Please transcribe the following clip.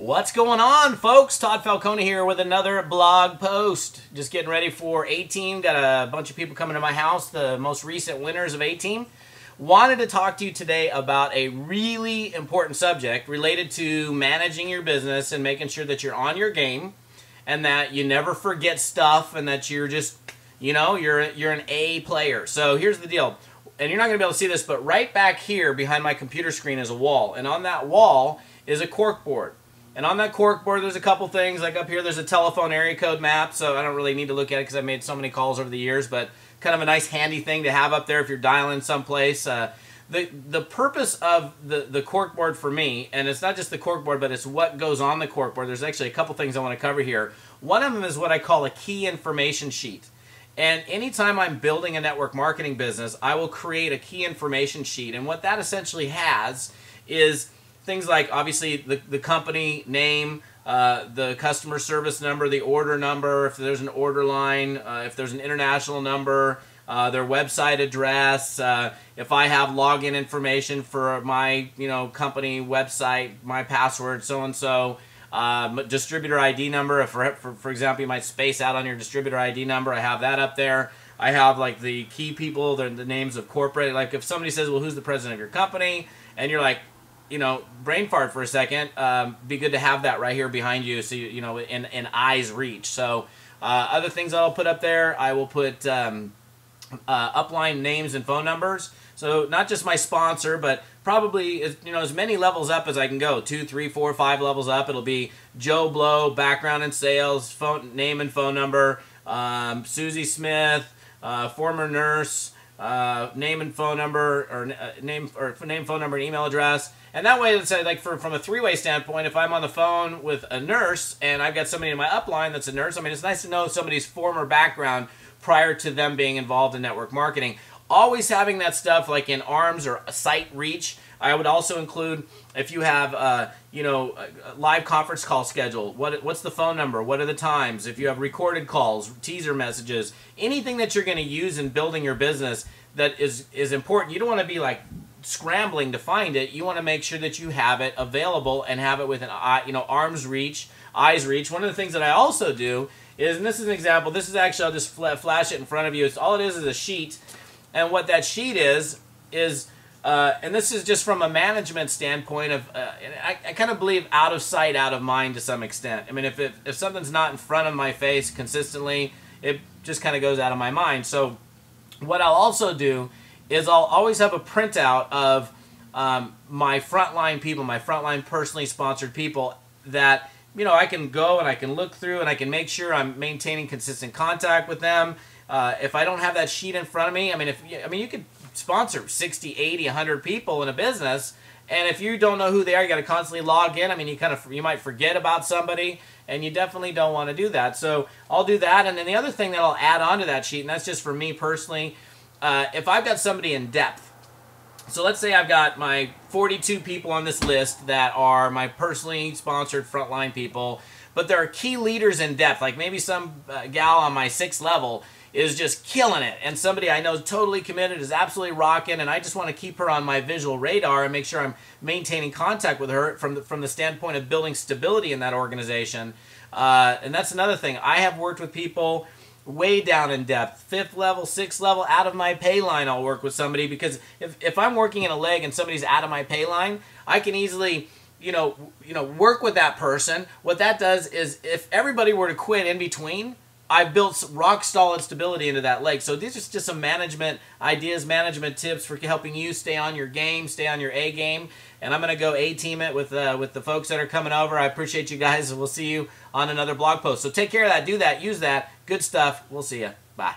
What's going on, folks? Todd Falcone here with another blog post. Just getting ready for A-Team. Got a bunch of people coming to my house, the most recent winners of A-Team. Wanted to talk to you today about a really important subject related to managing your business and making sure that you're on your game and that you never forget stuff and that you're just, you know, you're an A player. So here's the deal. And you're not going to be able to see this, but right back here behind my computer screen is a wall. And on that wall is a cork board. And on that cork board, there's a couple things. Like up here, there's a telephone area code map, so I don't really need to look at it because I've made so many calls over the years, but kind of a nice handy thing to have up there if you're dialing someplace. The purpose of the cork board for me, and it's not just the cork board, but it's what goes on the cork board. There's actually a couple things I want to cover here. One of them is what I call a key information sheet. And anytime I'm building a network marketing business, I will create a key information sheet. And what that essentially has is things like, obviously, the company name, the customer service number, the order number, if there's an order line, if there's an international number, their website address, if I have login information for my company website, my password, so-and-so, distributor ID number. If for example, you might space out on your distributor ID number, I have that up there. I have like the key people, the names of corporate. Like if somebody says, well, who's the president of your company? And you're like, brain fart for a second, be good to have that right here behind you so in eyes reach. So other things I'll put up there, I will put upline names and phone numbers. So not just my sponsor, but probably as many levels up as I can go. 2, 3, 4, 5 levels up. It'll be Joe Blow, background in sales, name and phone number, Susie Smith, former nurse, name and phone number, or name, phone number, and email address. And that way, let's say, like from a three-way standpoint, if I'm on the phone with a nurse and I've got somebody in my upline that's a nurse, I mean, it's nice to know somebody's former background prior to them being involved in network marketing. Always having that stuff like in arms or sight reach. I would also include if you have, a live conference call schedule. What's the phone number? What are the times? If you have recorded calls, teaser messages, anything that you're going to use in building your business that is important. You don't want to be like scrambling to find it. You want to make sure that you have it available and have it with an arm's reach, eyes reach. One of the things that I also do is, and this is an example. This is actually, I'll just flash it in front of you. All it is a sheet. And what that sheet is, and this is just from a management standpoint of, I kind of believe out of sight, out of mind to some extent. I mean, if something's not in front of my face consistently, it just kind of goes out of my mind. So what I'll also do is I'll always have a printout of my frontline people, my frontline personally sponsored people that, I can go and I can look through and I can make sure I'm maintaining consistent contact with them. If I don't have that sheet in front of me, you could sponsor 60, 80, 100 people in a business, and if you don't know who they are, you got to constantly log in. I mean, you might forget about somebody, and you definitely don't want to do that. So I'll do that, and then the other thing that I'll add onto that sheet, and that's just for me personally, if I've got somebody in depth. So let's say I've got my 42 people on this list that are my personally sponsored frontline people, but there are key leaders in depth, like maybe some gal on my 6th level is just killing it, and somebody I know is totally committed, is absolutely rocking, and I just want to keep her on my visual radar and make sure I'm maintaining contact with her from the standpoint of building stability in that organization. And that's another thing. I have worked with people way down in depth, 5th level, 6th level, out of my pay line. I'll work with somebody because if I'm working in a leg and somebody's out of my pay line, I can easily work with that person. What that does is if everybody were to quit in between, I've built rock solid stability into that leg. So these are just some management ideas, management tips for helping you stay on your game, stay on your A game. And I'm going to go A-team it with the folks that are coming over. I appreciate you guys, and we'll see you on another blog post. So take care of that, do that, use that. Good stuff. We'll see you. Bye.